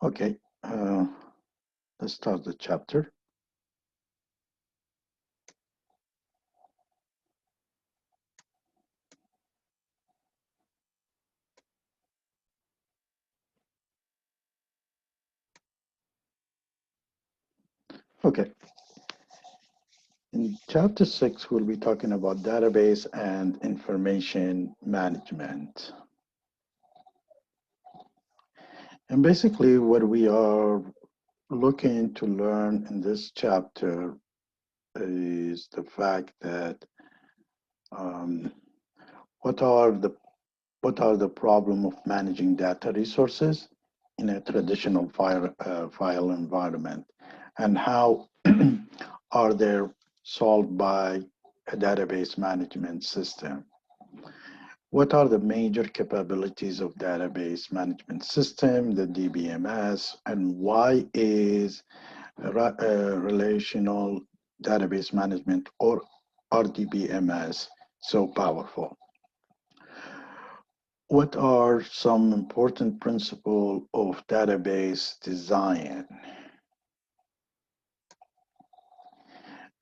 Okay, let's start the chapter. Okay, in chapter 6, we'll be talking about database and information management. And basically, what we are looking to learn in this chapter is the fact that um, what are the what are the problem of managing data resources in a traditional file environment, and how are they solved by a database management system? What are the major capabilities of database management system, the DBMS, and why is relational database management or RDBMS so powerful? What are some important principles of database design?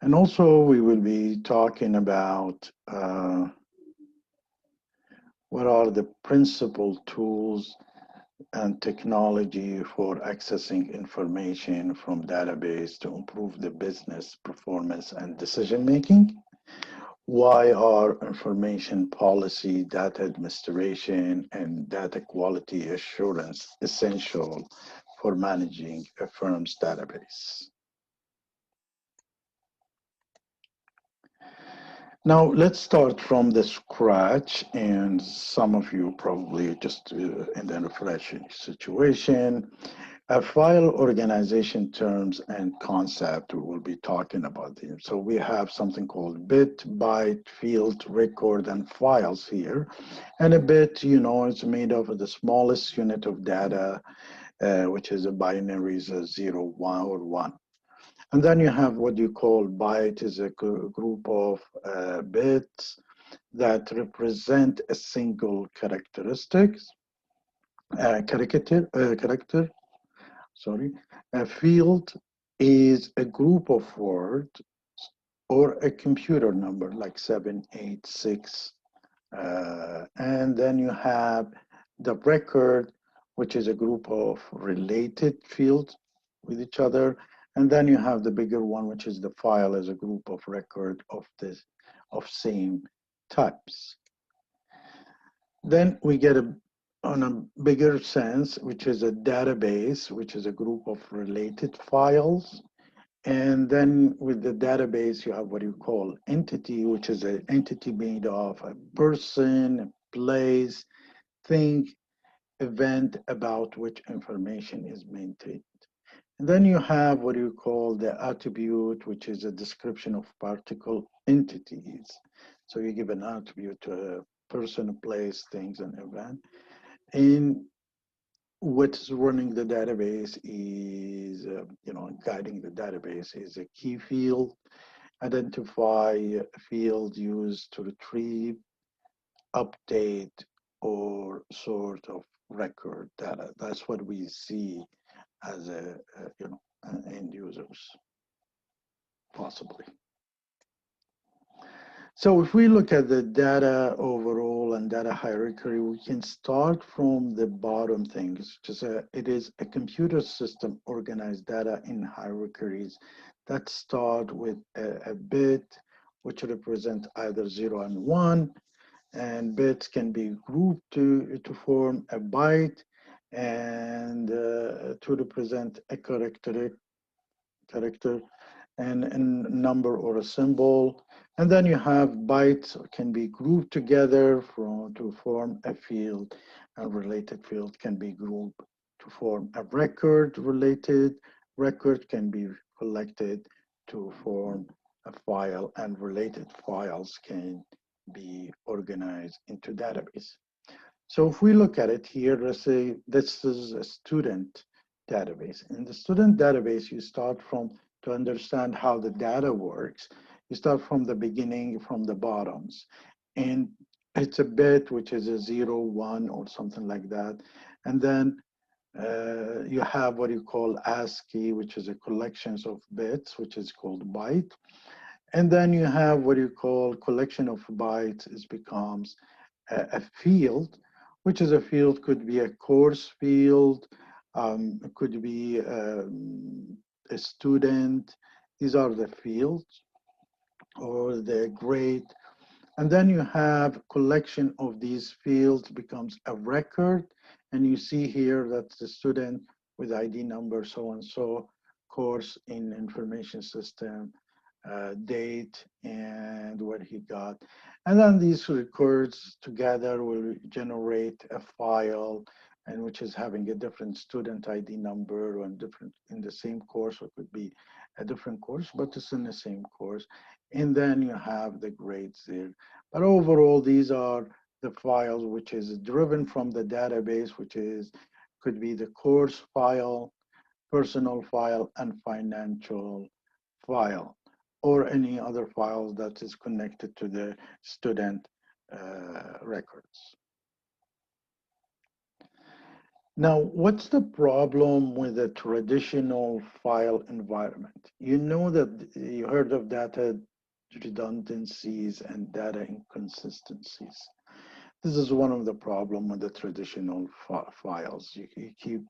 And also we will be talking about what are the principal tools and technology for accessing information from database to improve the business performance and decision making. Why are information policy, data administration, and data quality assurance essential for managing a firm's database? Now, let's start from the scratch, and some of you probably just in the refreshing situation. A file organization terms and concept, we will be talking about them. So we have something called bit, byte, field, record, and files here. And a bit, it's made of the smallest unit of data, which is a binary, is a 0, 1, or 1. And then you have what you call byte, is a group of bits that represent a single character. Sorry. A field is a group of words or a computer number like 786. And then you have the record, which is a group of related fields with each other. And then you have the bigger one, which is the file as a group of record of same types. Then we get on a bigger sense, which is a database, which is a group of related files. And then with the database, you have what you call entity, which is an entity made of a person, a place, thing, event about which information is maintained. And then you have what you call the attribute, which is a description of particular entities. So you give an attribute to a person, a place, things, and event. And what's running the database is, guiding the database is a key field, identify a field used to retrieve, update, or sort of record data. That's what we see as end users, possibly. So if we look at the data overall and data hierarchy, we can start from the bottom things. It is a computer system organized data in hierarchies that start with a bit, which represent either 0 and 1, and bits can be grouped to form a byte and to represent a character and a number or a symbol. And then you have bytes can be grouped together to form a field. A related field can be grouped to form a record. Related record can be collected to form a file, and related files can be organized into database. So if we look at it here, let's say this is a student database. In the student database, you start from, to understand how the data works, you start from the beginning, from the bottoms. And it's a bit, which is a 0, 1, or something like that. And then You have what you call ASCII, which is a collections of bits, which is called byte. And then you have what you call collection of bytes. It becomes a field, which is a field, could be a course field, it could be a student. These are the fields or the grade. And then you have collection of these fields becomes a record. And you see here that the student with ID number so-and-so, course in information system, date, and what he got. And then these records together will generate a file, and which is having a different student ID number and different in the same course, or it could be a different course, but it's in the same course. And then you have the grades there. But overall, these are the files which is driven from the database, which is could be the course file, personal file, and financial file, or any other files that is connected to the student records. Now, what's the problem with a traditional file environment? You know that you heard of data redundancies and data inconsistencies. This is one of the problem with the traditional files. You keep,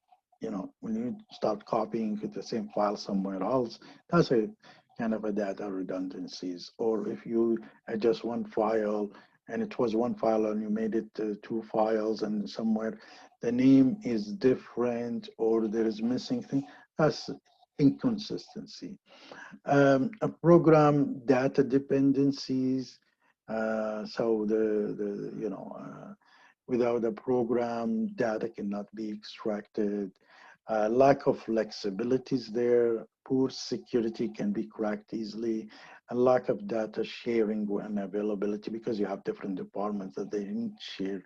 when you start copying the same file somewhere else, that's a kind of a data redundancies. Or if you adjust one file and it was one file and you made it two files and somewhere the name is different or there is missing thing, that's inconsistency. A program data dependencies. So without a program, data cannot be extracted. Lack of flexibilities there. Poor security can be cracked easily. And lack of data sharing and availability because you have different departments that they need to share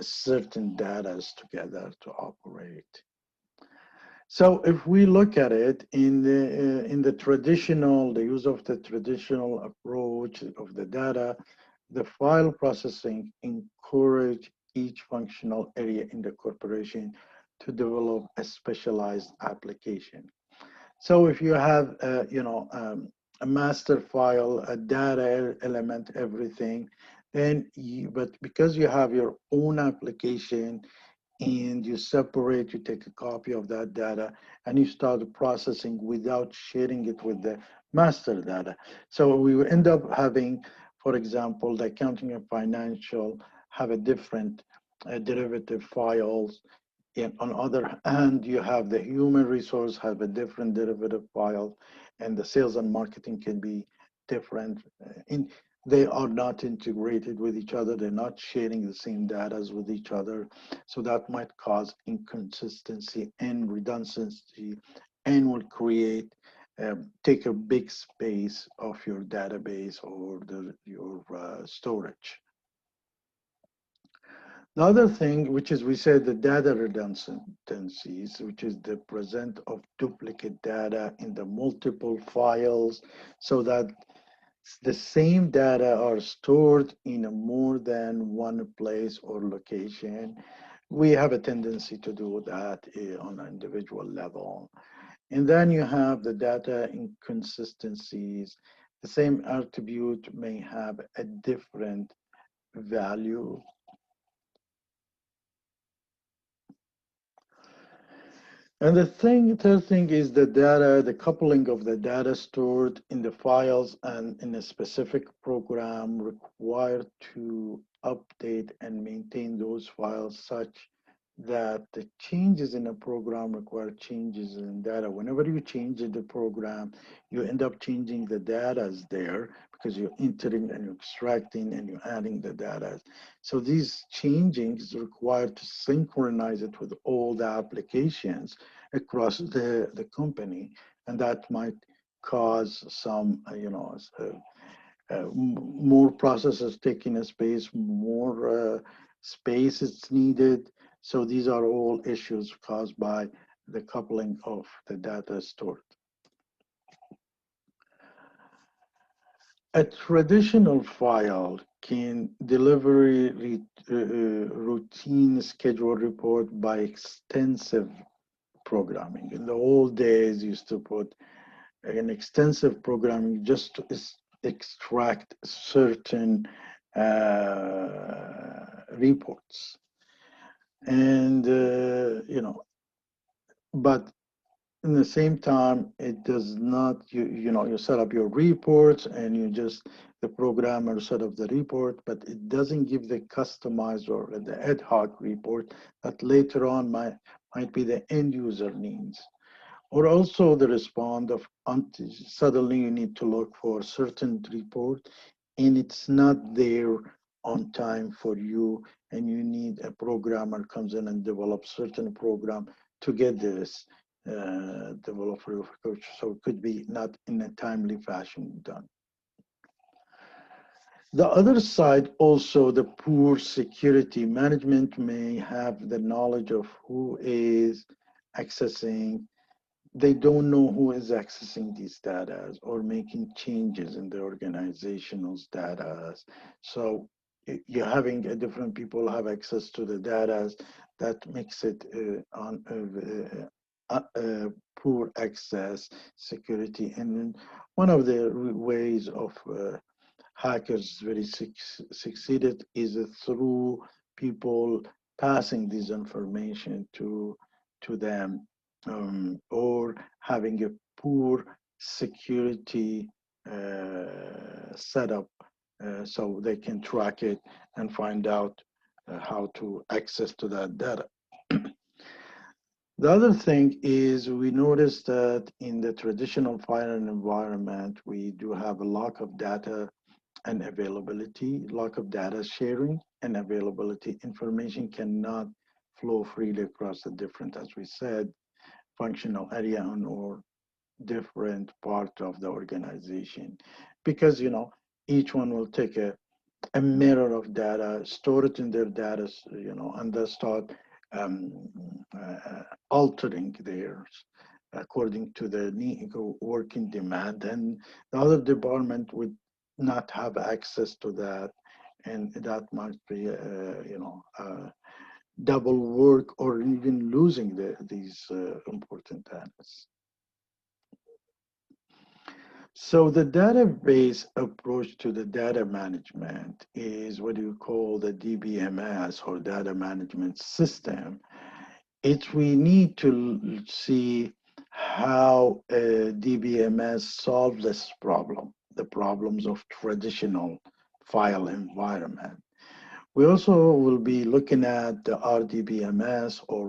certain data together to operate. So if we look at it in the traditional, the use of the traditional approach of the data, the file processing encourage each functional area in the corporation to develop a specialized application. So if you have, a master file, a data element, everything, but because you have your own application, and you separate, you take a copy of that data and you start processing without sharing it with the master data. So we will end up having, for example, the accounting and financial have a different derivative files. And on other hand, you have the human resource have a different derivative file, and the sales and marketing can be different. They are not integrated with each other. They're not sharing the same data with each other. So that might cause inconsistency and redundancy and will create, take a big space of your database or your storage. The other thing, which is we said the data redundancies, which is the present of duplicate data in the multiple files so that the same data are stored in a more than one place or location. We have a tendency to do that on an individual level. And then you have the data inconsistencies. The same attribute may have a different value. And third thing is the data, the coupling of the data stored in the files and in a specific program required to update and maintain those files such that the changes in a program require changes in data. Whenever you change the program, you end up changing the data there because you're entering and you're extracting and you're adding the data. So these changing is required to synchronize it with all the applications across the company, and that might cause some, more processes taking a space, more space is needed. So these are all issues caused by the coupling of the data stored. A traditional file can deliver routine schedule report by extensive programming. In the old days, used to put an extensive programming just to extract certain reports. And, but in the same time, it does not, you set up your reports and you just, the programmer set up the report, but it doesn't give the customized or the ad hoc report that later on might be the end user needs. Or also the respond of suddenly you need to look for certain report and it's not there on time for you, and you need a programmer comes in and develops certain program to get this developer approach. So it could be not in a timely fashion done. The other side also, the poor security management may have the knowledge of who is accessing. They don't know who is accessing these data or making changes in the organization's data. So you're having a different people have access to the data that makes it poor access security. And one of the ways of hackers very succeeded is through people passing this information to them, or having a poor security setup, so they can track it and find out how to access to that data. The other thing is we noticed that in the traditional finance environment, we do have a lack of data and availability, lack of data sharing and availability. Information cannot flow freely across the different, as we said, functional area and or different part of the organization, because each one will take a mirror of data, store it in their data, and they start um, altering theirs according to the need, working demand, and the other department would not have access to that, and that might be double work or even losing these important data. So the database approach to the data management is what you call the DBMS, or data management system. It's we need to see how DBMS solves this problem, the problems of traditional file environment. We also will be looking at the RDBMS, or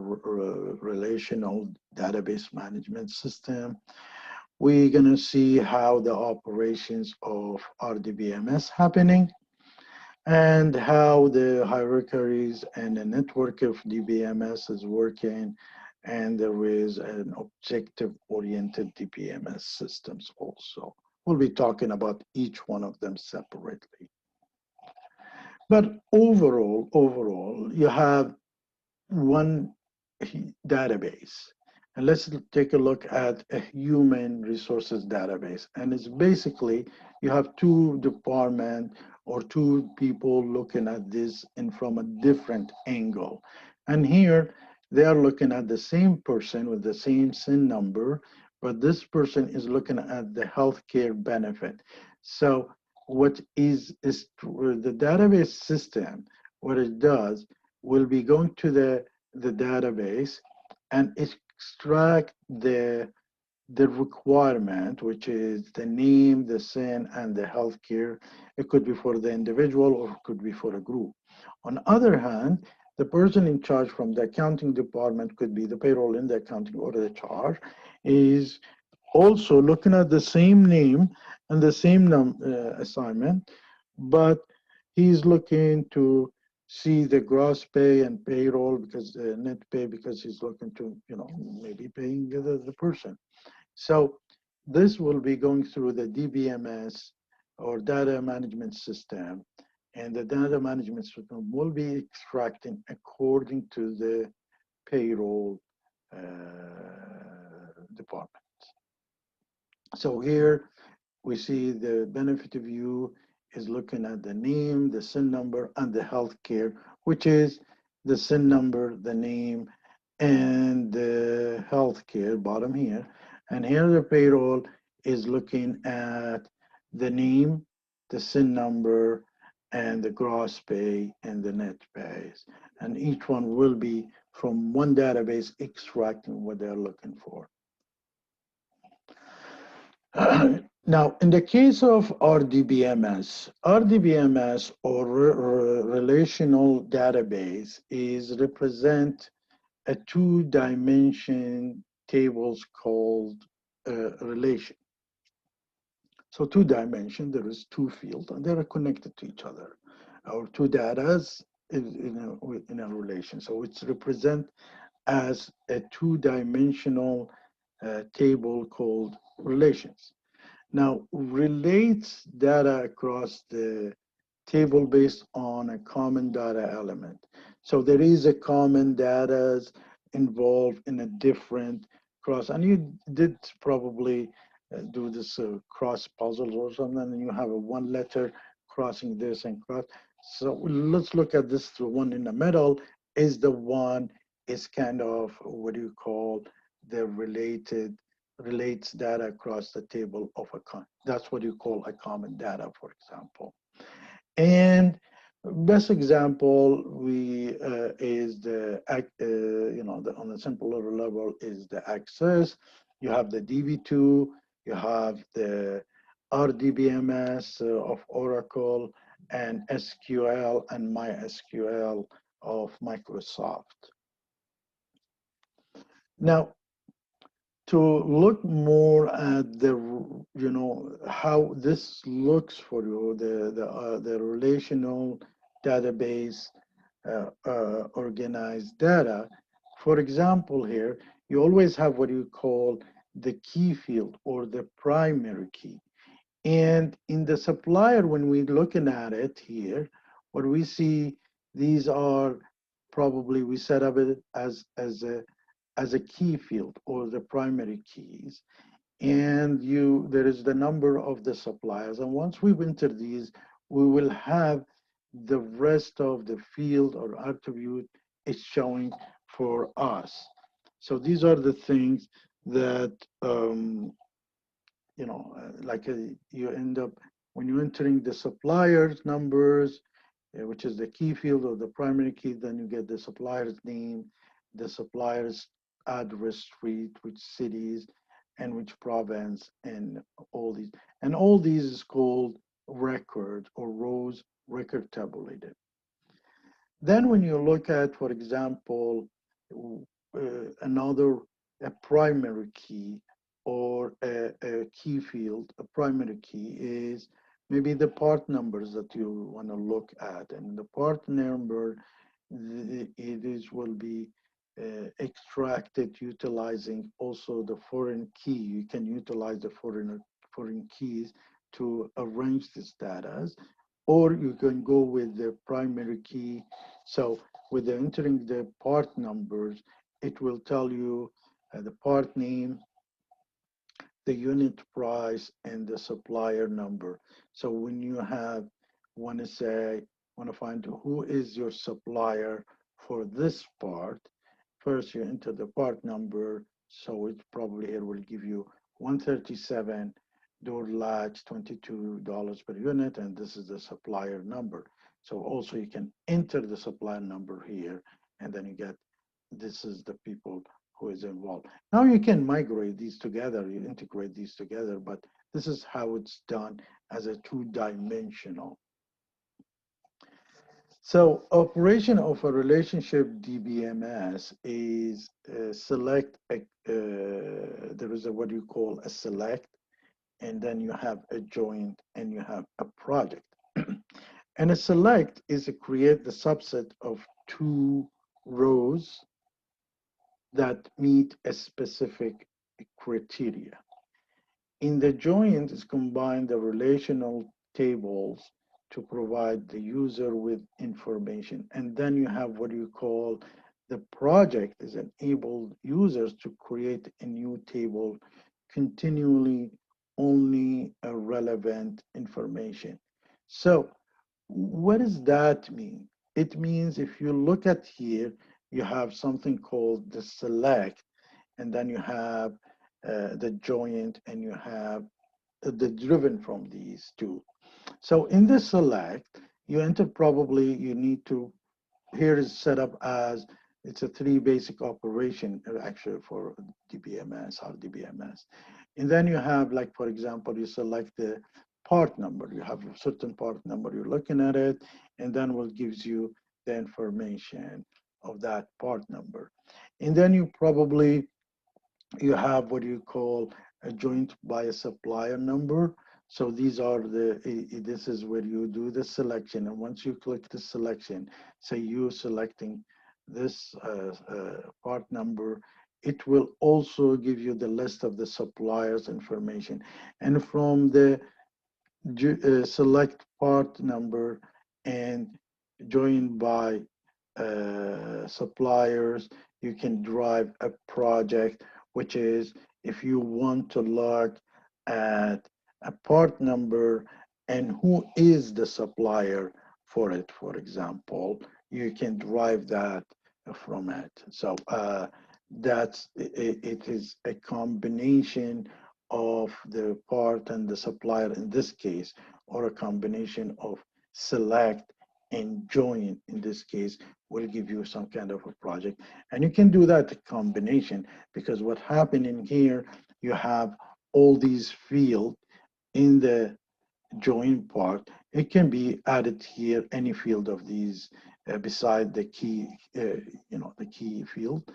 Relational Database Management System. We're going to see how the operations of RDBMS happening, and how the hierarchies and the network of DBMS is working, and there is an objective-oriented DBMS systems also. We'll be talking about each one of them separately. But overall, you have one database. And let's take a look at a human resources database. And it's basically, you have two departments or two people looking at this and from a different angle. And here they are looking at the same person with the same SIN number, but this person is looking at the healthcare benefit. So what is the database system, what it does, will be going to the database and extract the requirement, which is the name, the SIN, and the healthcare. It could be for the individual or it could be for a group. On the other hand, the person in charge from the accounting department, could be the payroll in the accounting or the HR, is also looking at the same name and the same assignment, but he's looking to see the gross pay and payroll, because net pay, because he's looking to maybe paying the person. So this will be going through the DBMS, or data management system, and the data management system will be extracting according to the payroll department. So here we see the benefit view is looking at the name, the SIN number, and the healthcare, which is the SIN number, the name, and the healthcare bottom here. And here the payroll is looking at the name, the SIN number, and the gross pay and the net pays. And each one will be from one database extracting what they're looking for. Now, in the case of RDBMS or relational database is represent a two-dimension tables called relation. So two dimension, there is two fields and they are connected to each other. Our two datas in a relation. So it's represent as a two-dimensional table called relations. Now, relates data across the table based on a common data element. So there is a common data involved in a different cross, and you did probably do this cross puzzles or something, and you have a one letter crossing this and cross. So let's look at this. The one in the middle is the one is kind of what do you call the relates data across the table of a that's what you call a common data, for example. And best example we is the on a simpler level is the access. You have the DB2, you have the RDBMS of Oracle, and SQL and MySQL of Microsoft. Now, to look more at the how this looks for you, the relational database organized data. For example, here you always have what you call the key field or the primary key. And in the supplier, when we're looking at it here, what we see, these are probably we set up it as a key field or the primary keys. And there is the number of the suppliers. And once we've entered these, we will have the rest of the field or attribute is showing for us. So these are the things that, you end up, when you're entering the suppliers numbers, which is the key field or the primary key, then you get the supplier's name, the supplier's address, street, which cities, and which province, and all these. And all these is called record or rows record tabulated. Then when you look at, for example, a primary key or a key field, a primary key is maybe the part numbers that you want to look at. And the part number, will be extracted utilizing also the foreign key. You can utilize the foreign keys to arrange this data, or you can go with the primary key. So with entering the part numbers, it will tell you the part name, the unit price, and the supplier number. So when you want to find who is your supplier for this part, first you enter the part number. So it probably here will give you 137 door latch, $22 per unit, and this is the supplier number. So also you can enter the supplier number here, and then you get, this is the people who is involved. Now you can migrate these together, you integrate these together, but this is how it's done as a two-dimensional. So operation of a relationship DBMS is there is what you call a select, and then you have a joint, and you have a project. And a select is to create the subset of two rows that meet a specific criteria. In the joint is combined the relational tables to provide the user with information. And then you have what you call the project is enable users to create a new table continually only relevant information. So what does that mean? It means if you look at here, you have something called the select, and then you have the joint, and you have the driven from these two. So in the select, you enter probably, you need to, here is set up as, it's a three basic operation actually for DBMS or DBMS. And then you have, like, for example, you select the part number. You have a certain part number, you're looking at it, and then what gives you the information of that part number. And then you probably, you have what you call a joint by a supplier number. So these are the, this is where you do the selection. And once you click the selection, say you're selecting this part number, it will also give you the list of the suppliers information. And from the select part number and join by suppliers, you can drive a project, which is if you want to look at a part number and who is the supplier for it, for example, you can drive that from it. So that's it is a combination of the part and the supplier in this case, or a combination of select and join in this case, will give you some kind of a project. And you can do that combination, because what happened in here, you have all these fields in the join part. It can be added here, any field of these beside the key, the key field.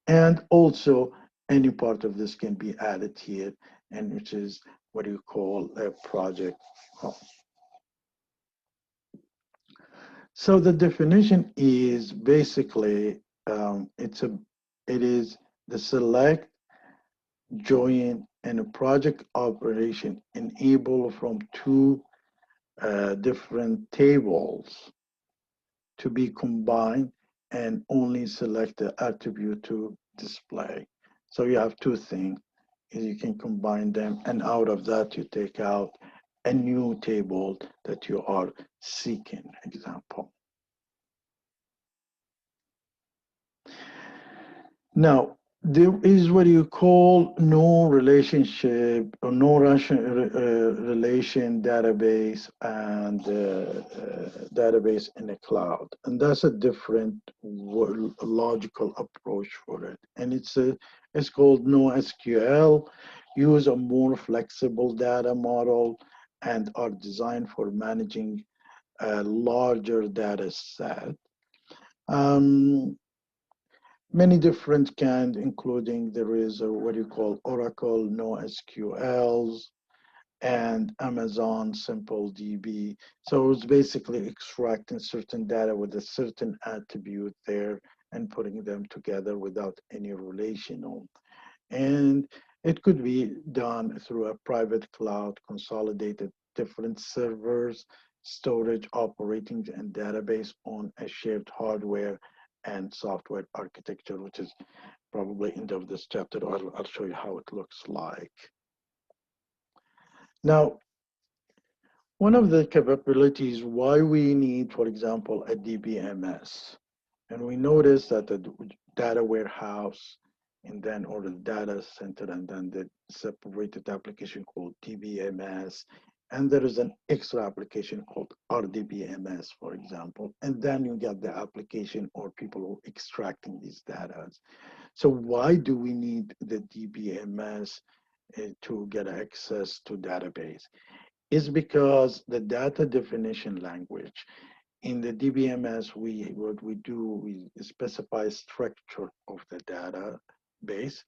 And also any part of this can be added here, and which is what you call a project home. So the definition is basically it is the select, join, and a project operation enabled from two different tables to be combined and only select the attribute to display. So you have two things, is you can combine them, and out of that you take out a new table that you are seeking, example. Now, there is what you call no relationship or no relation database and database in the cloud. And that's a different logical approach for it. And it's called NoSQL, use a more flexible data model and are designed for managing a larger data set. Many different kinds, including there is what you call Oracle NoSQLs and Amazon SimpleDB. So it's basically extracting certain data with a certain attribute there and putting them together without any relational. And it could be done through a private cloud, consolidated different servers, storage, operating, and database on a shared hardware and software architecture, which is probably end of this chapter. I'll show you how it looks like. Now, one of the capabilities why we need, for example, a DBMS, and we notice that the data warehouse and then or the data center and then the separated application called DBMS, and there is an extra application called RDBMS, for example, and then you get the application or people who are extracting these data. So why do we need the DBMS to get access to database? Is because the data definition language in the DBMS, what we do, we specify structure of the database.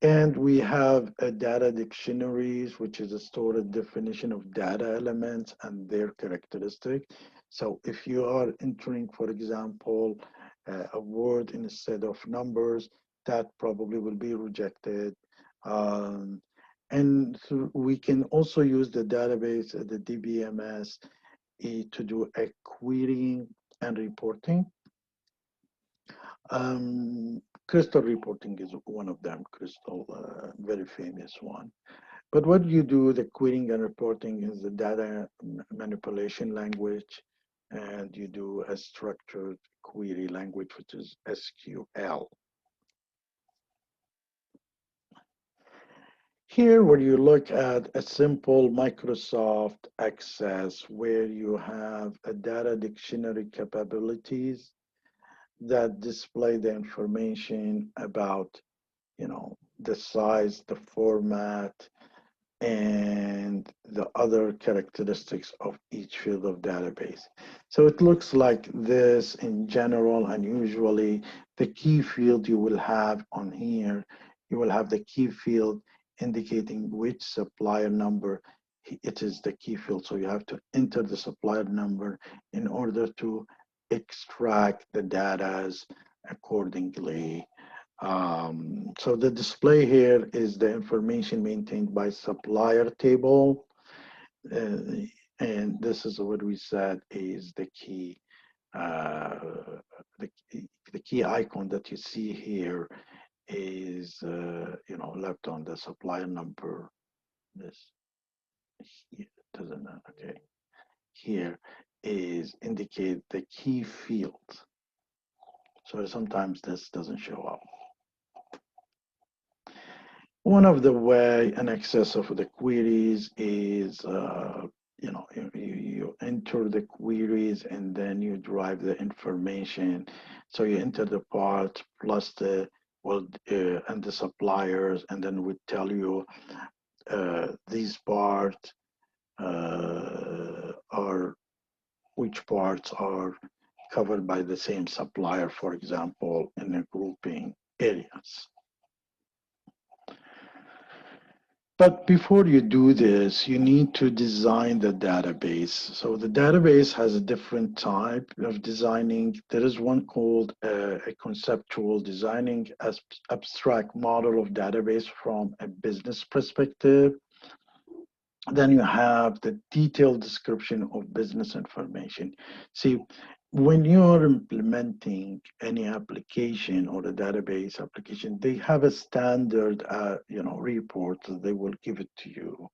And we have a data dictionaries, which is a stored definition of data elements and their characteristic. So if you are entering, for example, a word instead of numbers, that probably will be rejected. And so we can also use the database, the DBMS, to do a querying and reporting. Crystal reporting is one of them, Crystal, very famous one. But what you do, the querying and reporting is the data manipulation language, and you do a structured query language, which is SQL. Here, when you look at a simple Microsoft Access, where you have a data dictionary capabilities that display the information about, the size, the format, and the other characteristics of each field of database. So it looks like this in general, and usually the key field you will have on here, you will have the key field indicating which supplier number it is the key field. So you have to enter the supplier number in order to extract the data accordingly. So the display here is the information maintained by supplier table. And this is what we said is the key, uh, the key icon that you see here is, left on the supplier number. This here, doesn't, okay. Here is indicate the key field. So sometimes this doesn't show up. One of the way in excess of the queries is, you enter the queries and then you drive the information. So you enter the part plus the, and the suppliers, and then we tell you these parts are, which parts are covered by the same supplier, for example, in a grouping areas. But before you do this, you need to design the database. So the database has a different type of designing. There is one called a conceptual designing as abstract model of database from a business perspective. Then you have the detailed description of business information. See, when you're implementing any application or a database application, they have a standard, report that they will give it to you.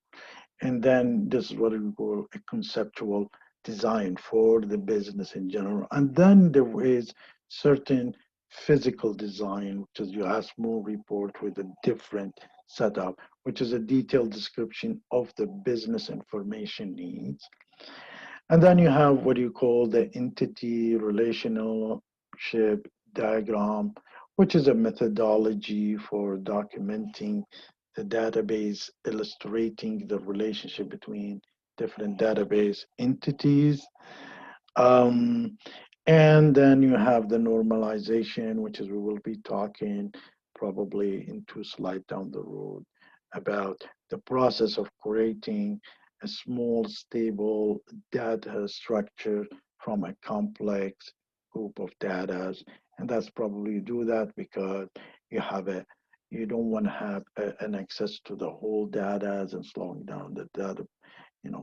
And then this is what we call a conceptual design for the business in general. And then there is certain physical design, which is your ASMO report with a different setup, which is a detailed description of the business information needs. And then you have what you call the entity relationship diagram, which is a methodology for documenting the database, illustrating the relationship between different database entities. Um, and then you have the normalization, which is we will be talking probably in 2 slides down the road about the process of creating a small, stable data structure from a complex group of data. And that's probably you do that because you have you don't want to have an access to the whole data and slowing down the data,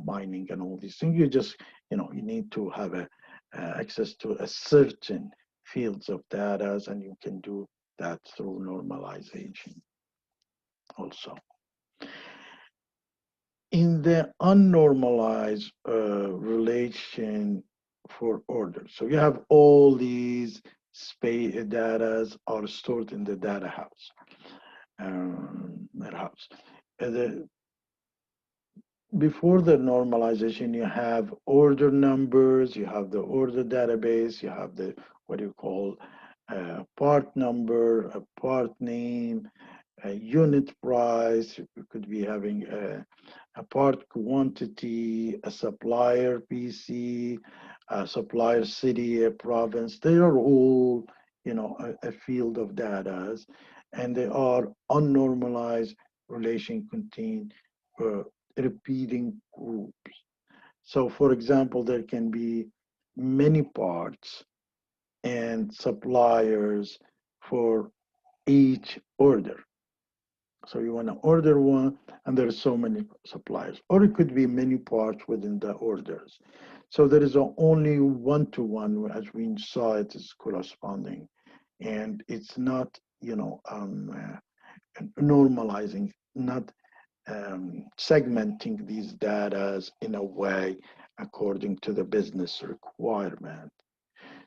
mining and all these things. You just, you need to have access to a certain fields of data, and you can do that through normalization also. In the unnormalized relation for order, so you have all these space data are stored in the data house. Before the normalization, you have order numbers, you have the order database, you have the what you call part number, a part name, a unit price. You could be having a part quantity, a supplier PC, a supplier city, a province. They are all, a field of data, and they are unnormalized relation contain uh, repeating groups. So for example, there can be many parts and suppliers for each order. So you want to order one, and there's so many suppliers, or it could be many parts within the orders. So there is only one-to-one, as we saw it is corresponding, and it's not normalizing, not segmenting these data in a way according to the business requirement.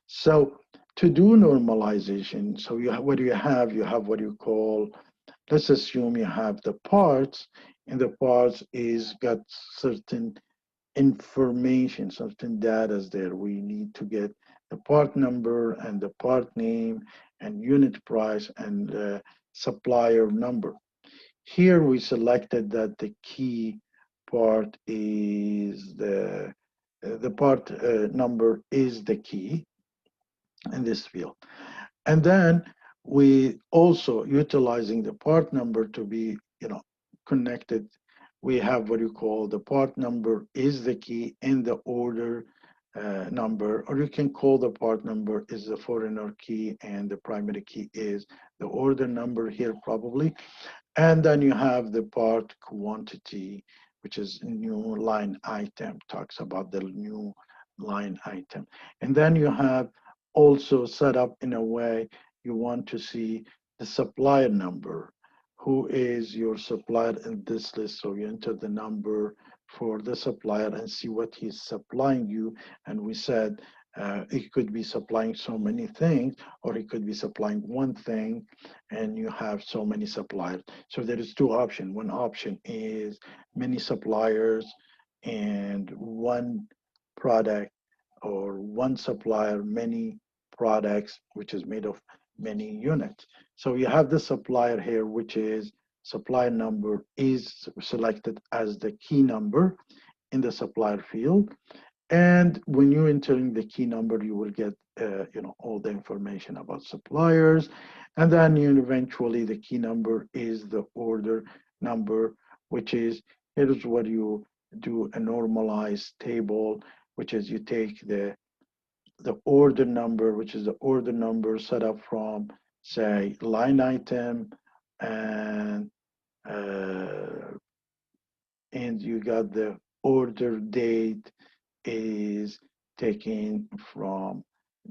So to do normalization, so what do you have? You have what you call, let's assume you have the parts, and the parts is got certain information, certain data is there. We need to get the part number and the part name and unit price and supplier number. Here we selected that the key part is the part number is the key in this field. And then we also utilizing the part number to be, connected. We have what you call the part number is the key in the order number, or you can call the part number is the foreigner key and the primary key is the order number here probably. And then you have the part quantity, which is new line item, talks about the new line item. And then you have also set up in a way you want to see the supplier number. Who is your supplier in this list? So you enter the number for the supplier and see what he's supplying you. And we said he could be supplying so many things, or he could be supplying one thing, and you have so many suppliers. So there is two options. One option is many suppliers and one product, or one supplier, many products, which is made of many units. So you have the supplier here, which is supplier number is selected as the key number in the supplier field. And when you're entering the key number, you will get all the information about suppliers. And then eventually the key number is the order number, which is, here's what you do, a normalized table, which is you take the order number, which is the order number set up from, say, line item, and uh, and you got the order date is taken from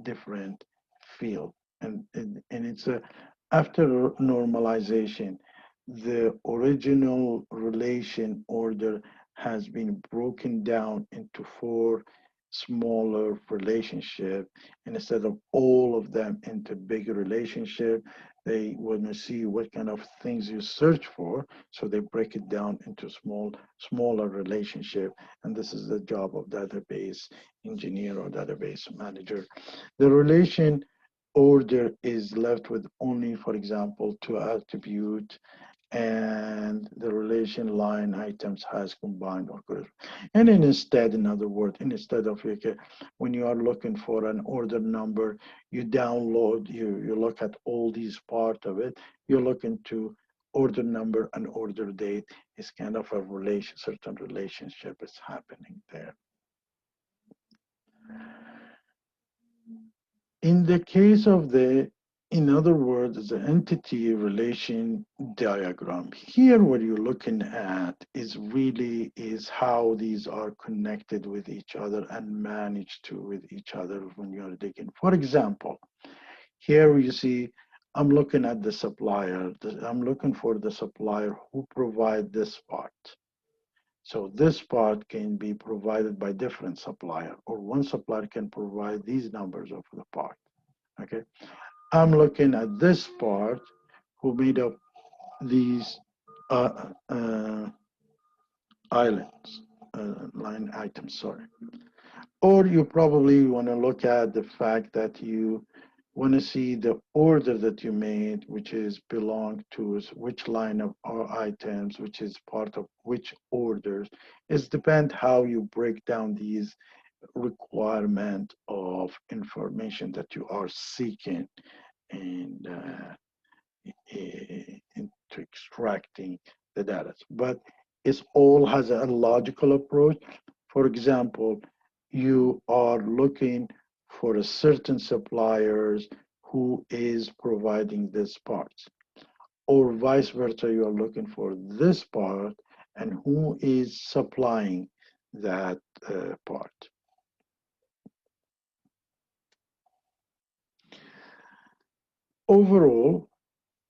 different field, and it's a, after normalization, the original relation order has been broken down into four smaller relationship, and instead of all of them into bigger relationship, they want to see what kind of things you search for, so they break it down into smaller relationship. And this is the job of database engineer or database manager. The relation order is left with only, for example, two attributes, and the relation line items has combined algorithm. And then instead, in other words, instead of when you are looking for an order number, you download, you look at all these part of it, you look into order number and order date. Is kind of a certain relationship is happening there. In the case of in other words, the entity relation diagram, here what you're looking at is really is how these are connected with each other and managed with each other when you're digging. For example, here you see, I'm looking at the supplier. I'm looking for the supplier who provide this part. So this part can be provided by different supplier, or one supplier can provide these numbers of the part. Okay, I'm looking at this part who made up these uh, uh, islands, line items, sorry. Or you probably want to look at the fact that you want to see the order that you made, which is belong to which line of items, which is part of which orders. It depends how you break down these requirement of information that you are seeking, and into extracting the data. But it all has a logical approach. For example, you are looking for a certain suppliers who is providing this parts, or vice versa, you are looking for this part and who is supplying that part. Overall,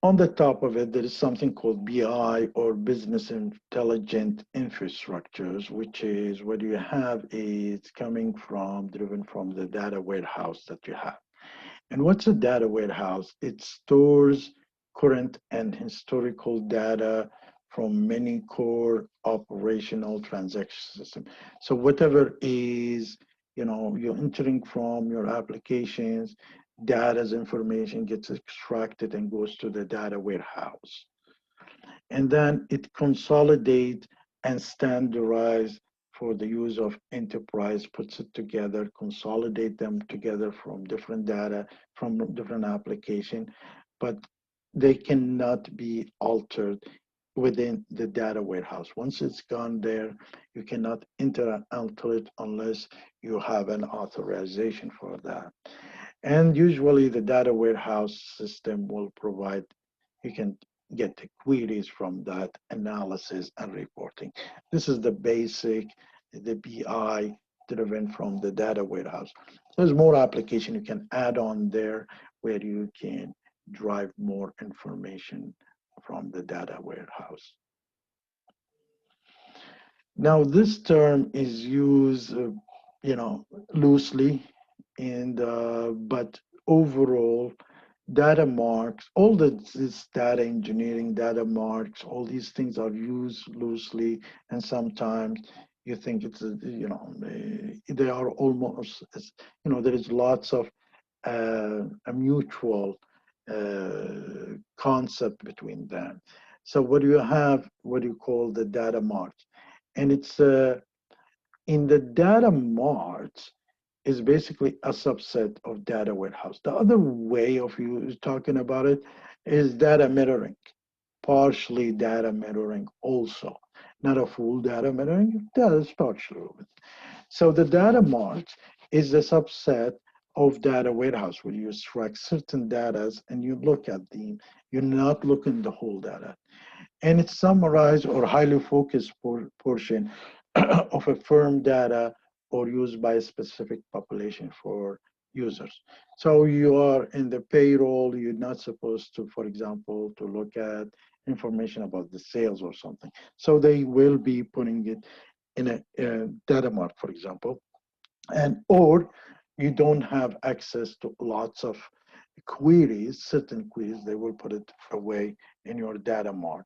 On the top of it, there is something called BI, or business intelligent infrastructures, which is what you have is coming from, driven from the data warehouse that you have. And what's a data warehouse? It stores current and historical data from many core operational transaction systems. So whatever is, you're entering from your applications, data's information gets extracted and goes to the data warehouse. And then it consolidates and standardize for the use of enterprise, puts it together, consolidate them together from different data, from different application, but they cannot be altered within the data warehouse. Once it's gone there, you cannot alter it unless you have an authorization for that. And usually the data warehouse system will provide, you can get the queries from that analysis and reporting. This is the basic, the BI driven from the data warehouse. There's more application you can add on there where you can drive more information from the data warehouse. Now, this term is used, loosely, and but overall, data marks, all this data engineering, data marks, all these things are used loosely, and sometimes you think it's, they are almost, there is lots of a mutual concept between them. So what you have, what you call the data marks, and it's in the data marts is basically a subset of data warehouse. The other way of you talking about it is data mirroring, partially data mirroring also. Not a full data mirroring, that is partially. So the data mart is a subset of data warehouse where you extract certain data and you look at them. You're not looking the whole data. And it's summarized or highly focused portion of a firm data or used by a specific population for users. So you are in the payroll, you're not supposed to, for example, to look at information about the sales or something. So they will be putting it in a data mart, for example, and or you don't have access to lots of queries, certain queries, they will put it away in your data mart.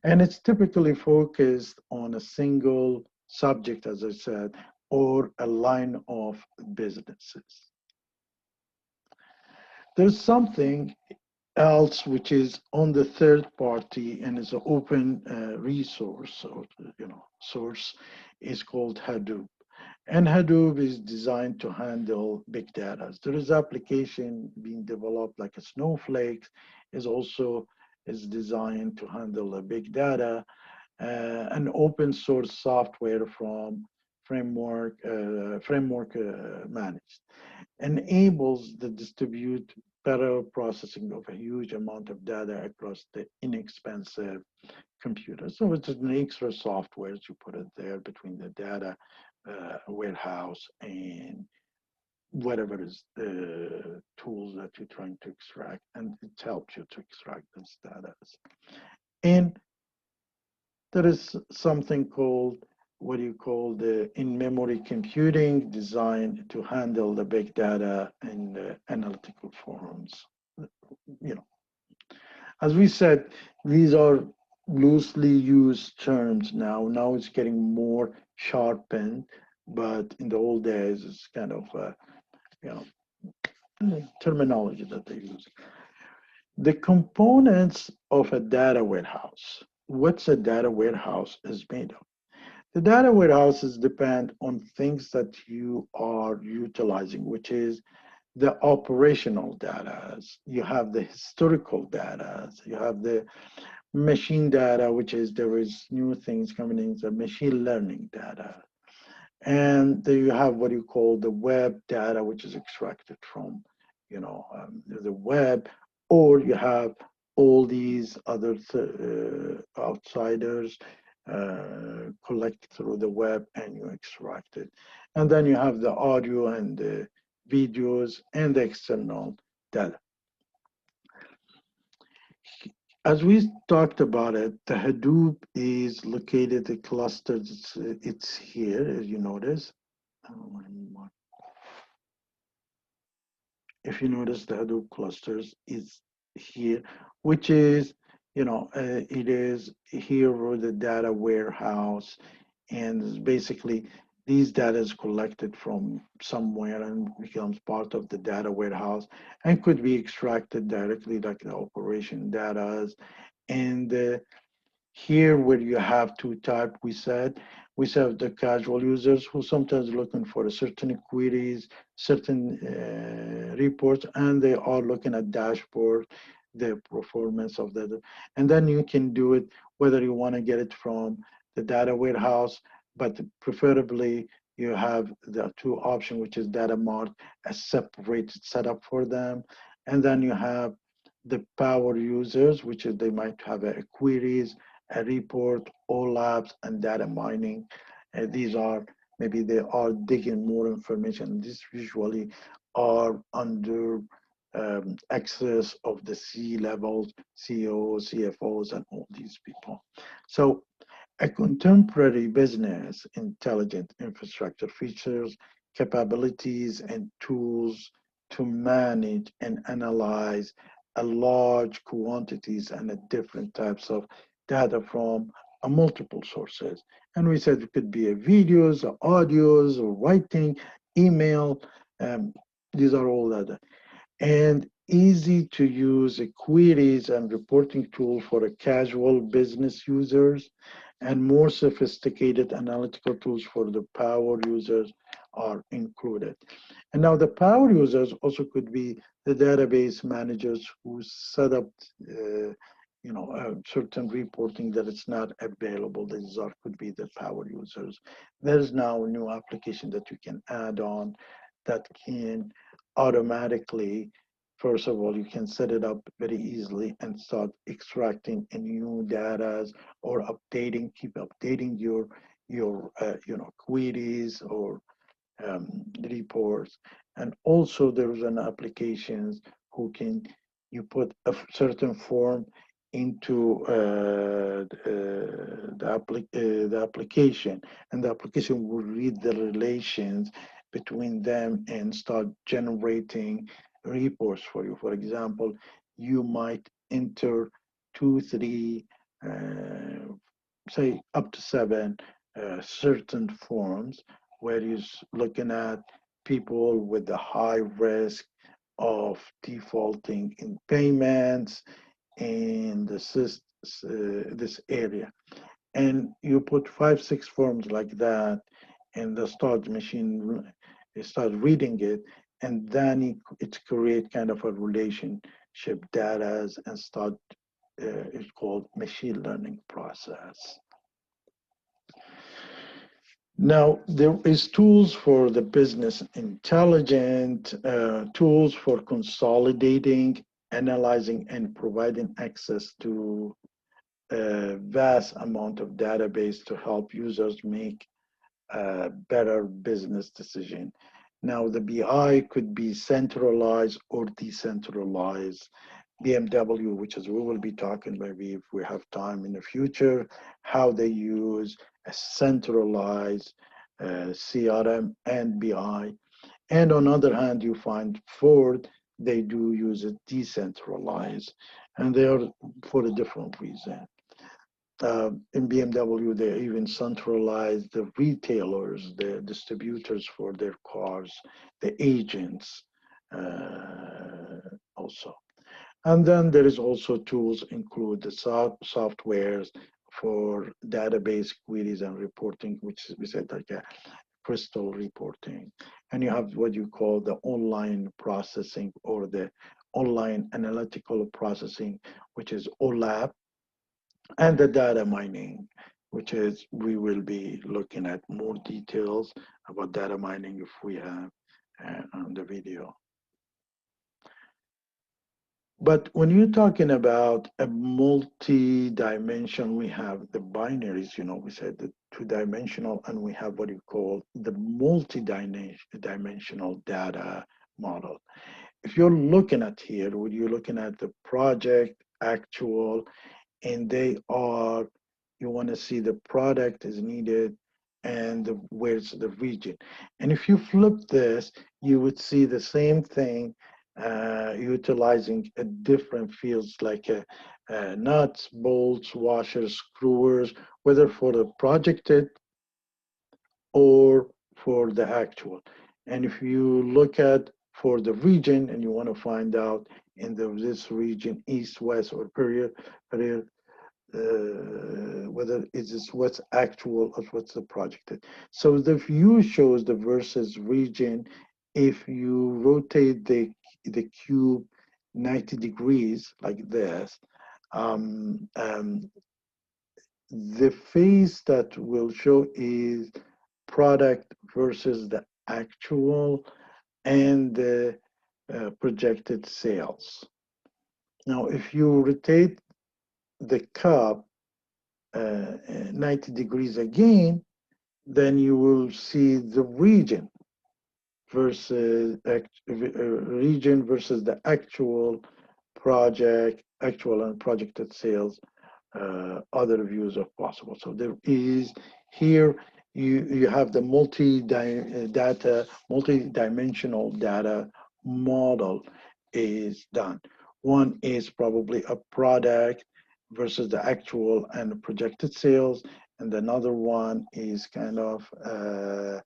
And it's typically focused on a single subject, as I said, or a line of businesses. There's something else which is on the third party and is an open resource or source, is called Hadoop. And Hadoop is designed to handle big data. There is application being developed like a Snowflake is also is designed to handle a big data. An open source software from framework managed enables the distribute parallel processing of a huge amount of data across the inexpensive computer. So it's an extra software you put it there between the data warehouse and whatever is the tools that you're trying to extract, and it helps you to extract this data. And there is something called what do you call the in-memory computing designed to handle the big data in the analytical forms. You know, as we said, these are loosely used terms now. Now it's getting more sharpened, but in the old days, it's kind of you terminology that they use. The components of a data warehouse. What's a data warehouse is made of? The data warehouses depend on things that you are utilizing, which is the operational data. You have the historical data. You have the machine data, which is there is new things coming in, the machine learning data. And then you have what you call the web data, which is extracted from, the web, or you have all these other outsiders collect through the web and you extract it. And then you have the audio and the videos and the external data. As we talked about it, the Hadoop is located in clusters. It's here, as you notice. Um, If you notice, the Hadoop clusters is here, which is, it is here with the data warehouse, and basically these data is collected from somewhere and becomes part of the data warehouse and could be extracted directly like the operation data. And here where you have two type, we have the casual users who sometimes looking for a certain queries, certain reports, and they are looking at dashboard, the performance of the, and then you can do it whether you want to get it from the data warehouse, but preferably you have the two option, which is data mart, a separate setup for them, and then you have the power users, which is they might have a queries, a report, OLAPs, and data mining. These are maybe they are digging more information. These usually are under access of the C levels, CEOs, CFOs, and all these people. So a contemporary business intelligent infrastructure features capabilities and tools to manage and analyze a large quantities and a different types of data from a multiple sources. And we said it could be a videos, or audios, or writing, email. Um, these are all data and easy to use queries and reporting tool for a casual business users, and more sophisticated analytical tools for the power users are included. And now the power users also could be the database managers who set up certain reporting that it's not available. These are could be the power users. There's now a new application that you can add on that can automatically, first of all, you can set it up very easily and start extracting a new data or keep updating your queries or reports. And also there's an applications who can, you put a certain form into the application, and the application will read the relations between them and start generating reports for you. For example, you might enter two, three, say up to seven certain forms where you're looking at people with the high risk of defaulting in payments in this area. And you put five, six forms like that, and the storage machine starts reading it, and then it create kind of a relationship data and start, it's called machine learning process. Now, there is tools for the business intelligent, tools for consolidating, analyzing, and providing access to a vast amount of database to help users make a better business decision. Now, the BI could be centralized or decentralized. BMW, which is we will be talking maybe if we have time in the future, how they use a centralized CRM and BI. And on the other hand, you find Ford, they do use it decentralized, and they are for a different reason. In BMW, they even centralize the retailers, the distributors for their cars, the agents also. And then there is also tools include the softwares for database queries and reporting, which we said like a crystal reporting. And you have what you call the online processing or the online analytical processing, which is OLAP, and the data mining, which is we will be looking at more details about data mining if we have on the video. But when you're talking about a multi-dimension, we have the binaries, we said the two-dimensional, and we have what you call the multi-dimensional data model. If you're looking at here, when you're looking at the project actual, and they are, you want to see the product is needed and where's the region. And if you flip this, you would see the same thing utilizing a different fields like nuts, bolts, washers, screwers, whether for the projected or for the actual. And if you look at for the region and you want to find out in this region, east, west, or period, whether it is what's actual or what's the projected. So the view shows the versus region. If you rotate the cube 90 degrees like this, um, um, the phase that will show is product versus the actual and the projected sales. Now, if you rotate the cup 90 degrees again, then you will see the region versus the actual and projected sales, other views of possible. So there is here you have the multi-dimensional data model is done. One is probably a product versus the actual and projected sales, and another one is kind of a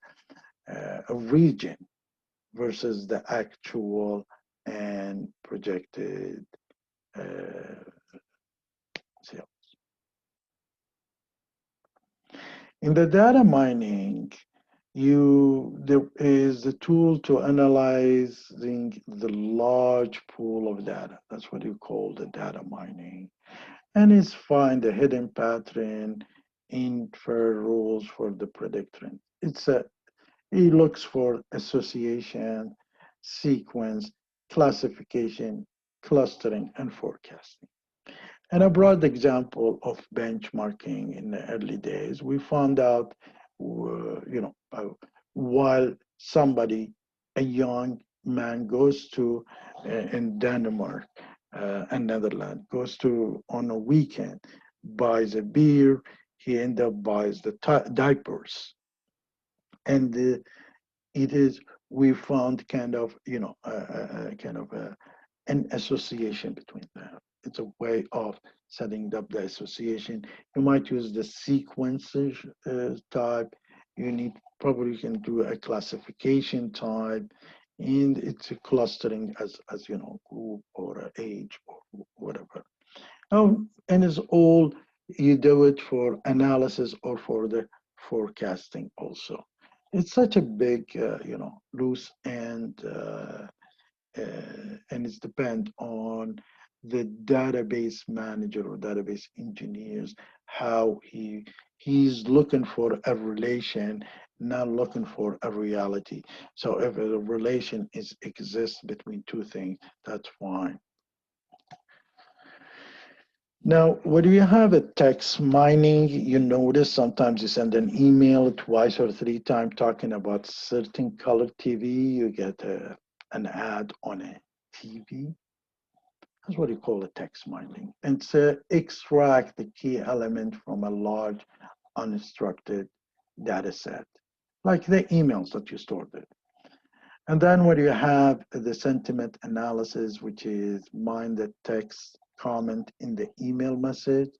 region versus the actual and projected uh, sales. In the data mining, there is a tool to analyzing the large pool of data. That's what you call the data mining. And it's find a hidden pattern, infer rules for the predictor. It looks for association, sequence, classification, clustering, and forecasting. And a broad example of benchmarking in the early days, we found out, while a young man goes to, in Denmark and Netherlands, goes to on a weekend, buys a beer, he end up buys the diapers. And it is, we found kind of, an association between them. It's a way of setting up the association. You might use the sequences type. You need probably can do a classification type, and it's a clustering as group or age or whatever. And it's all you do it for analysis or for the forecasting also. It's such a big, loose and it's depend on the database manager or database engineers how he's looking for a relation, not looking for a reality. So if a relation exists between two things, that's fine. Now, when you have a text mining, you notice sometimes you send an email twice or three times talking about certain color TV, you get an ad on a TV. That's what you call a text mining. And to extract the key element from a large unstructured data set, like the emails that you stored it. And then when you have the sentiment analysis, which is mine the text comment in the email message,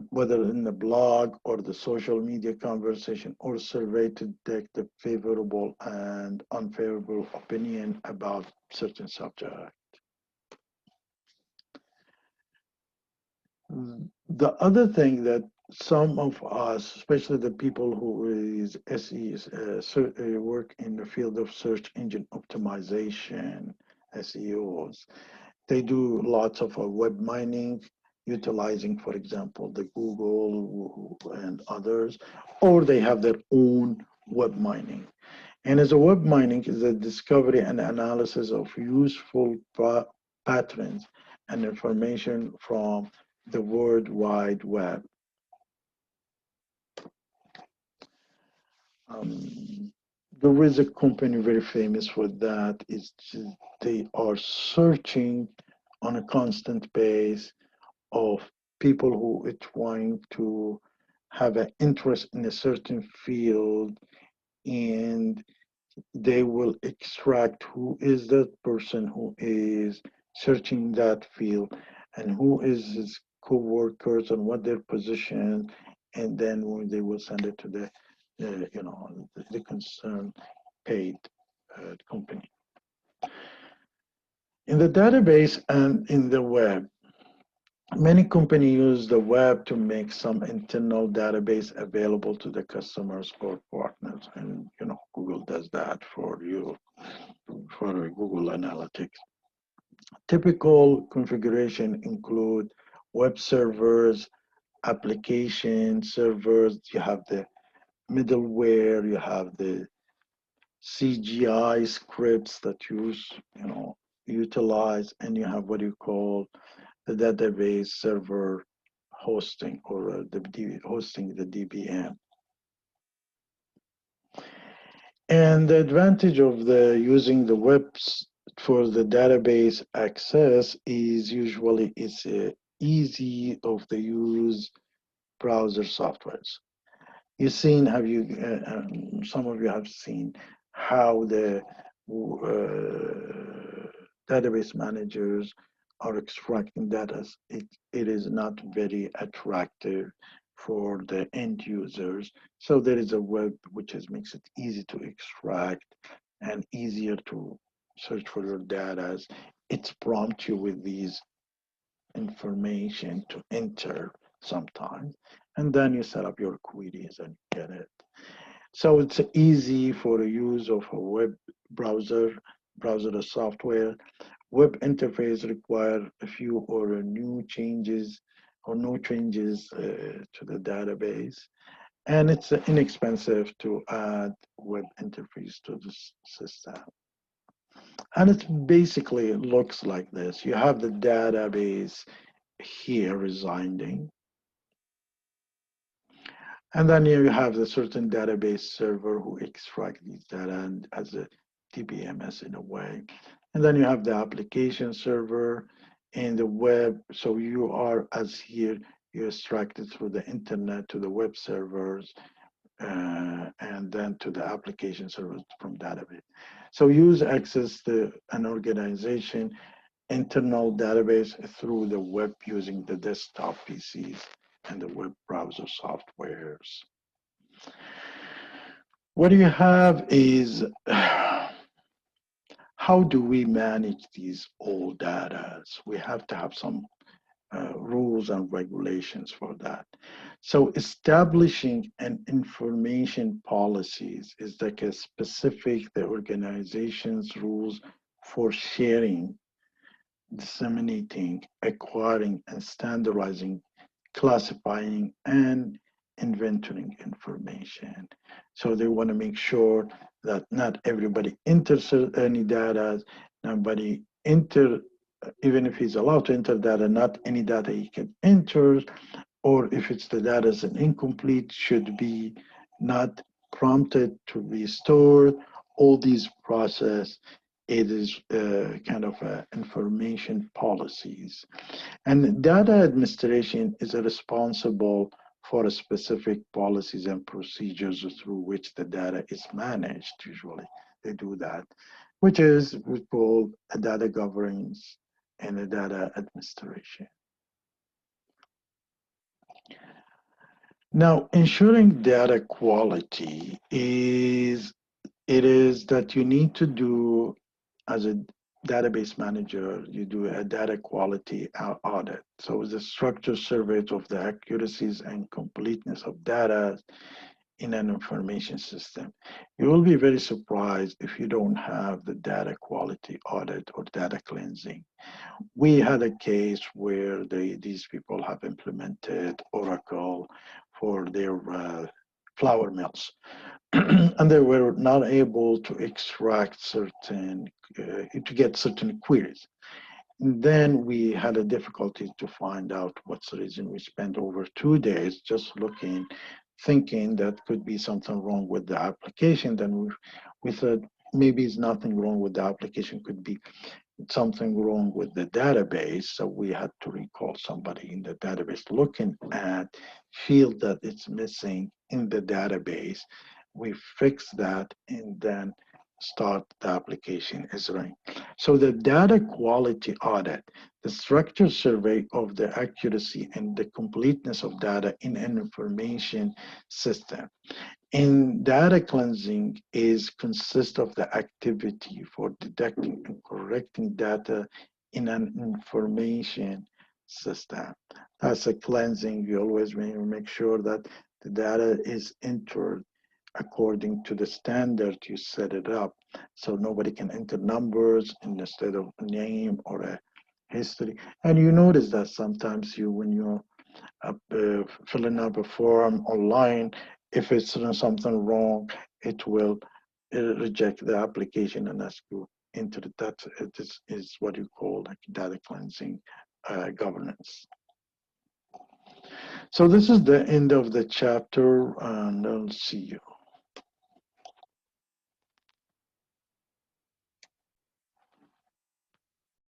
whether in the blog or the social media conversation or survey to detect the favorable and unfavorable opinion about certain subject. The other thing that some of us, especially the people who is SEs, work in the field of search engine optimization, SEOs, they do lots of web mining, utilizing, for example, the Google and others, or they have their own web mining. And as a web mining is the discovery and analysis of useful patterns and information from the World Wide Web. There is a company very famous for that. They are searching on a constant base of people who are trying to have an interest in a certain field, and they will extract who is that person who is searching that field and who is his co-workers and what their position, and then they will send it to the the concerned paid company. In the database and in the web, many companies use the web to make some internal database available to the customers or partners, and Google does that for you for Google Analytics. Typical configuration include web servers, application servers. You have the middleware, you have the CGI scripts that utilize, and you have what you call the database server hosting, or hosting the DBM. And the advantage of the using the webs for the database access is usually it's easy of the use browser softwares. You've seen, some of you have seen how the database managers are extracting data. It is not very attractive for the end users. So there is a web which makes it easy to extract and easier to search for your data. It prompts you with these information to enter sometimes, and then you set up your queries and get it. So it's easy for the use of a web browser software. Web interface require a few or new changes or no changes to the database. And it's inexpensive to add web interface to the system. And it basically looks like this. You have the database here residing. And then you have the certain database server who extract these data and as a DBMS in a way. And then you have the application server and the web. So you are, as here, you extract it through the internet to the web servers and then to the application servers from database. So use access to an organization internal database through the web using the desktop PCs and the web browser softwares. What you have is how do we manage these old data? We have to have some rules and regulations for that. So establishing an information policies is like a specific, the organization's rules for sharing, disseminating, acquiring, and standardizing, classifying, and inventorying information. So they want to make sure that not everybody enters any data, nobody enter, even if he's allowed to enter data, not any data he can enter, or if it's the data is incomplete, should be not prompted to be stored. All these process, it is kind of information policies. And data administration is responsible for a specific policies and procedures through which the data is managed. Usually they do that, which is we call a data governance and a data administration. Now, ensuring data quality is that you need to do, as a database manager, you do a data quality audit. So it's a structured survey of the accuracies and completeness of data in an information system. You will be very surprised if you don't have the data quality audit or data cleansing. We had a case where these people have implemented Oracle for their flour mills. And they were not able to extract certain, to get certain queries. And then we had a difficulty to find out what's the reason. We spent over 2 days just looking, thinking that could be something wrong with the application. Then we thought maybe it's nothing wrong with the application, could be something wrong with the database, so we had to recall somebody in the database looking at field that it's missing in the database. We fix that and then start the application is running. So the data quality audit, the structured survey of the accuracy and the completeness of data in an information system. In data cleansing is consists of the activity for detecting and correcting data in an information system. That's a cleansing. You always make sure that the data is entered according to the standard you set it up. So nobody can enter numbers instead of a name or a history. And you notice that sometimes when you're filling up a form online, if it's something wrong, it will reject the application and ask you into the data. This is what you call like data cleansing governance. So this is the end of the chapter, and I'll see you.